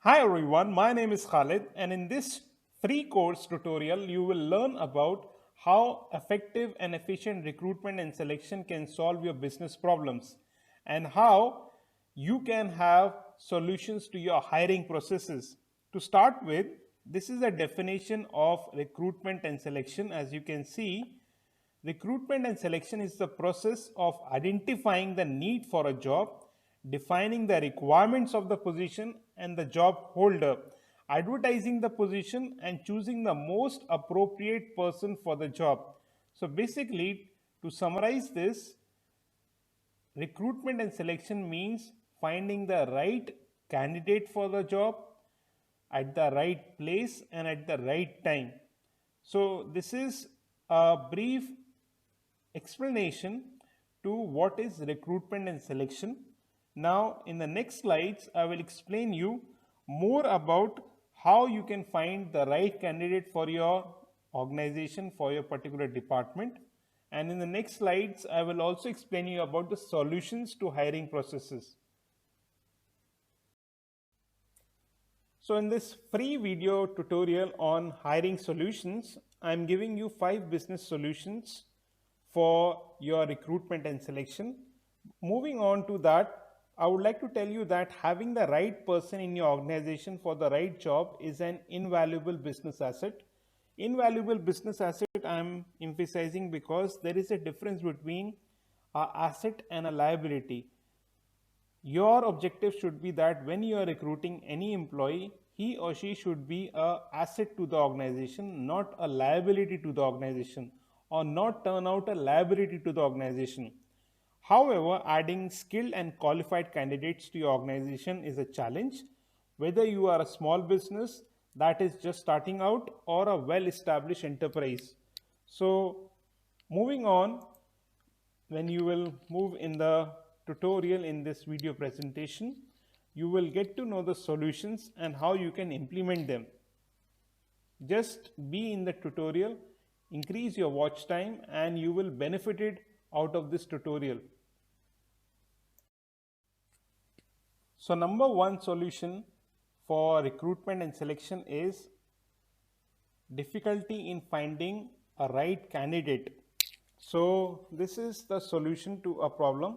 Hi everyone, my name is Khalid, and in this free course tutorial, you will learn about how effective and efficient recruitment and selection can solve your business problems and how you can have solutions to your hiring processes. To start with, this is a definition of recruitment and selection. As you can see, recruitment and selection is the process of identifying the need for a job, defining the requirements of the position and the job holder, advertising the position, and choosing the most appropriate person for the job. So, basically, to summarize this, recruitment and selection means finding the right candidate for the job at the right place and at the right time. So, this is a brief explanation to what is recruitment and selection. Now, in the next slides, I will explain you more about how you can find the right candidate for your organization, for your particular department. And in the next slides, I will also explain you about the solutions to hiring processes. So in this free video tutorial on hiring solutions, I'm giving you 5 business solutions for your recruitment and selection. Moving on to that, I would like to tell you that having the right person in your organization for the right job is an invaluable business asset. Invaluable business asset I'm emphasizing because there is a difference between an asset and a liability. Your objective should be that when you are recruiting any employee, he or she should be a asset to the organization, not a liability to the organization, or not turn out a liability to the organization. However, adding skilled and qualified candidates to your organization is a challenge, whether you are a small business that is just starting out or a well established enterprise. So, moving on, when you will move in the tutorial in this video presentation, you will get to know the solutions and how you can implement them. Just be in the tutorial, increase your watch time, and you will benefit it out of this tutorial. So number one solution for recruitment and selection is difficulty in finding a right candidate. So this is the solution to a problem,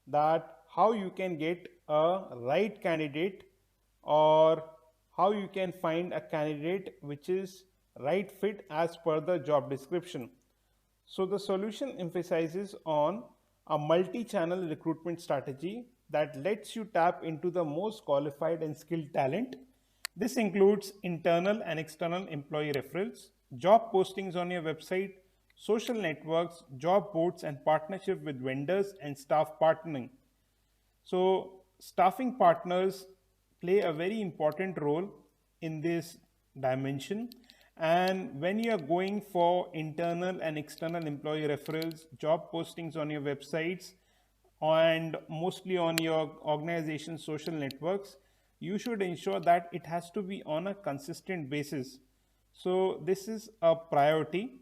that how you can get a right candidate, or how you can find a candidate which is right fit as per the job description. So the solution emphasizes on a multi-channel recruitment strategy that lets you tap into the most qualified and skilled talent. This includes internal and external employee referrals, job postings on your website, social networks, job boards, and partnership with vendors and staff partnering. So, staffing partners play a very important role in this dimension. And when you are going for internal and external employee referrals, job postings on your websites, and mostly on your organization's social networks, you should ensure that it has to be on a consistent basis. So, this is a priority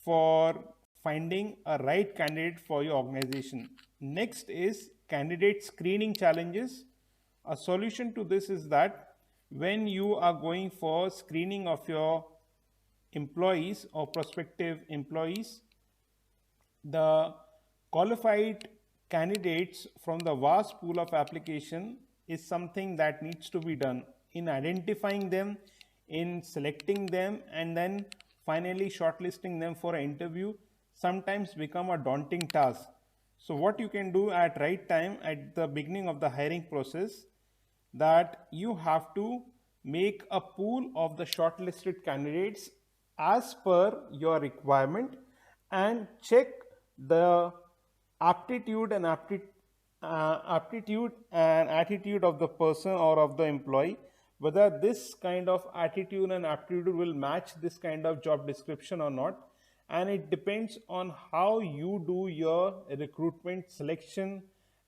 for finding a right candidate for your organization. Next is candidate screening challenges. A solution to this is that when you are going for screening of your employees or prospective employees, the qualified candidates from the vast pool of application is something that needs to be done in identifying them, in selecting them, and then finally shortlisting them for an interview sometimes become a daunting task. So what you can do at right time at the beginning of the hiring process, that you have to make a pool of the shortlisted candidates as per your requirement and check the aptitude and aptitude and attitude of the person or of the employee, whether this kind of attitude and aptitude will match this kind of job description or not. And it depends on how you do your recruitment selection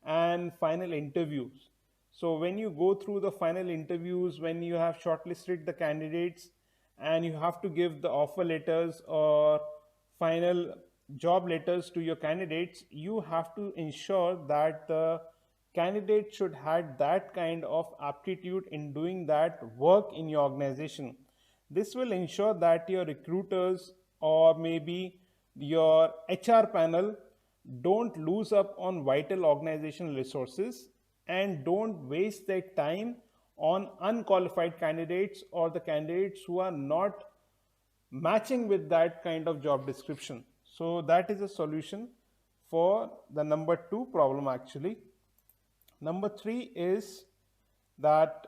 and final interviews. So when you go through the final interviews, when you have shortlisted the candidates and you have to give the offer letters or final job letters to your candidates, you have to ensure that the candidate should have that kind of aptitude in doing that work in your organization. This will ensure that your recruiters or maybe your HR panel don't lose up on vital organizational resources and don't waste their time on unqualified candidates or the candidates who are not matching with that kind of job description. So that is a solution for the number 2 problem actually. Number 3 is that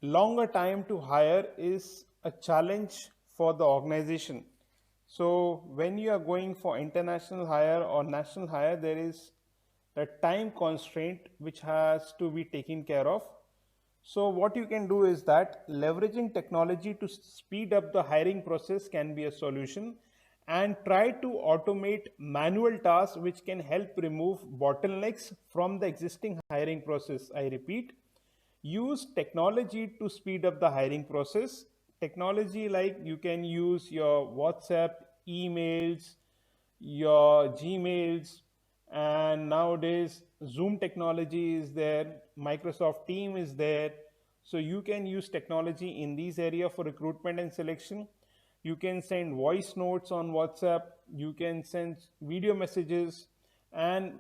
longer time to hire is a challenge for the organization. So when you are going for international hire or national hire, there is a time constraint which has to be taken care of. So what you can do is that leveraging technology to speed up the hiring process can be a solution, and try to automate manual tasks which can help remove bottlenecks from the existing hiring process. I repeat, use technology to speed up the hiring process. Technology like you can use your WhatsApp, emails, your Gmails, and nowadays Zoom technology is there, Microsoft Team is there. So you can use technology in these area for recruitment and selection. You can send voice notes on WhatsApp, you can send video messages, and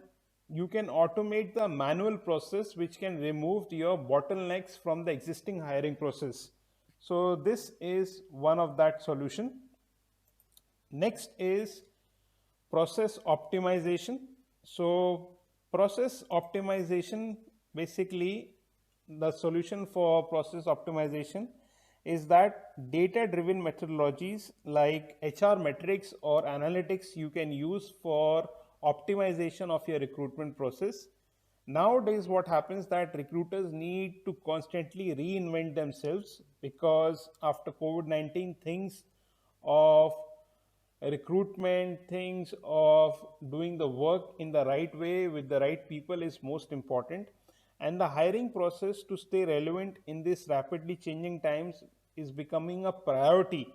you can automate the manual process which can remove your bottlenecks from the existing hiring process. So this is one of that solution. Next is process optimization. So process optimization, basically the solution for process optimization is that data driven methodologies like HR metrics or analytics you can use for optimization of your recruitment process. Nowadays what happens that recruiters need to constantly reinvent themselves because after COVID-19 things of recruitment, things of doing the work in the right way with the right people is most important, and the hiring process to stay relevant in this rapidly changing times is becoming a priority.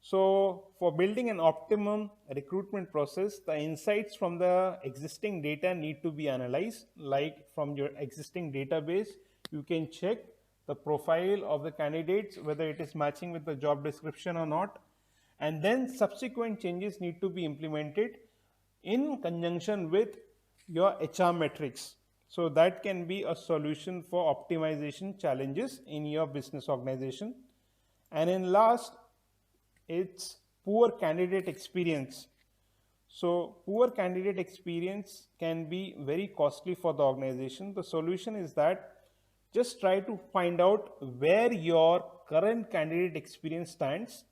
So for building an optimum recruitment process, the insights from the existing data need to be analyzed. Like from your existing database, you can check the profile of the candidates, whether it is matching with the job description or not, and then subsequent changes need to be implemented in conjunction with your HR metrics. So that can be a solution for optimization challenges in your business organization. And in last, it's poor candidate experience. So poor candidate experience can be very costly for the organization. The solution is that just try to find out where your current candidate experience stands.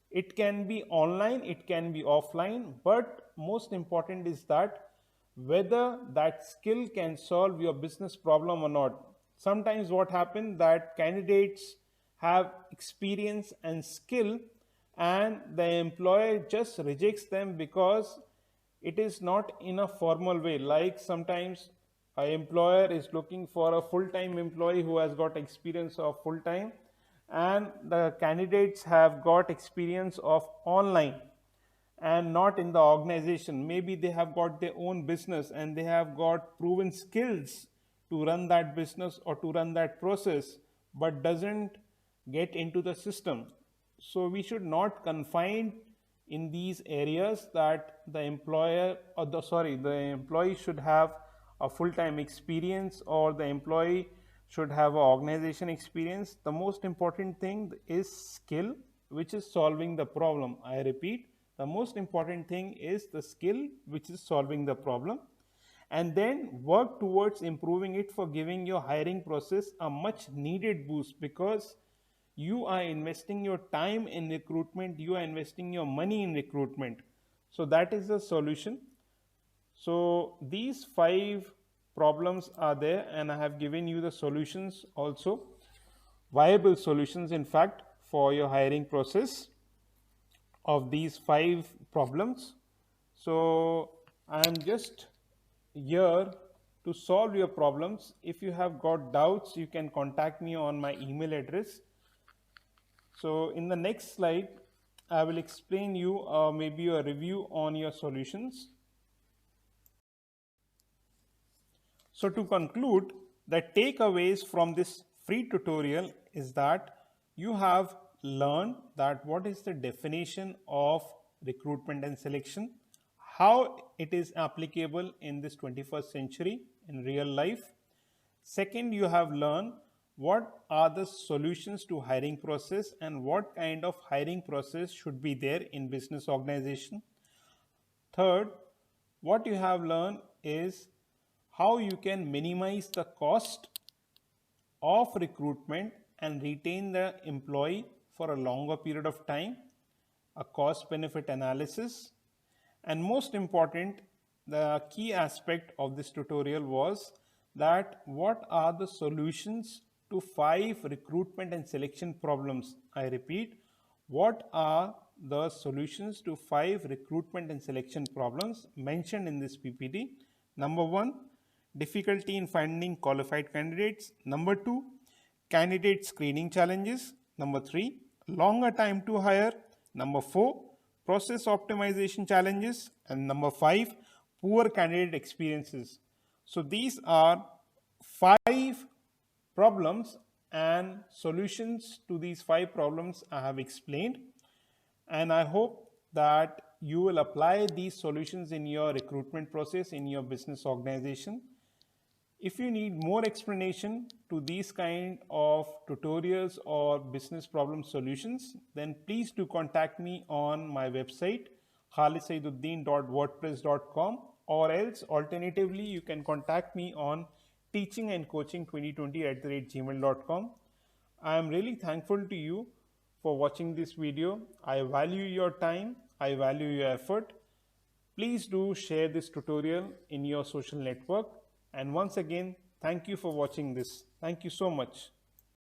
It can be online, it can be offline, but most important is that whether that skill can solve your business problem or not. Sometimes what happens that candidates have experience and skill and the employer just rejects them because it is not in a formal way. Like sometimes an employer is looking for a full-time employee who has got experience of full-time, and the candidates have got experience of online and not in the organization. Maybe they have got their own business and they have got proven skills to run that business or to run that process, but doesn't get into the system. So we should not confine in these areas that the employer or the employee should have a full-time experience or the employee should have a organization experience. The most important thing is skill, which is solving the problem. I repeat, the most important thing is the skill which is solving the problem, and then work towards improving it for giving your hiring process a much needed boost, because you are investing your time in recruitment, you are investing your money in recruitment. So that is the solution. So these 5 problems are there, and I have given you the solutions also, viable solutions in fact, for your hiring process of these 5 problems. So I am just here to solve your problems. If you have got doubts, you can contact me on my email address. So in the next slide, I will explain you maybe a review on your solutions. So to conclude, the takeaways from this free tutorial is that you have learned that what is the definition of recruitment and selection, how it is applicable in this 21st century in real life. Second, you have learned what are the solutions to hiring process and what kind of hiring process should be there in business organization. Third, what you have learned is how you can minimize the cost of recruitment and retain the employee for a longer period of time, a cost benefit analysis, and most important, the key aspect of this tutorial was that what are the solutions to 5 recruitment and selection problems. I repeat, what are the solutions to 5 recruitment and selection problems mentioned in this PPT? Number 1, difficulty in finding qualified candidates. Number 2, candidate screening challenges. Number 3, longer time to hire. Number 4, process optimization challenges. And number 5, poor candidate experiences. So these are 5 problems and solutions to these 5 problems I have explained. And I hope that you will apply these solutions in your recruitment process in your business organization. If you need more explanation to these kind of tutorials or business problem solutions, then please do contact me on my website khalidsyeeduddin.wordpress.com, or else alternatively you can contact me on teachingandcoaching2020@gmail.com. I am really thankful to you for watching this video. I value your time, I value your effort. Please do share this tutorial in your social network. And once again, thank you for watching this. Thank you so much.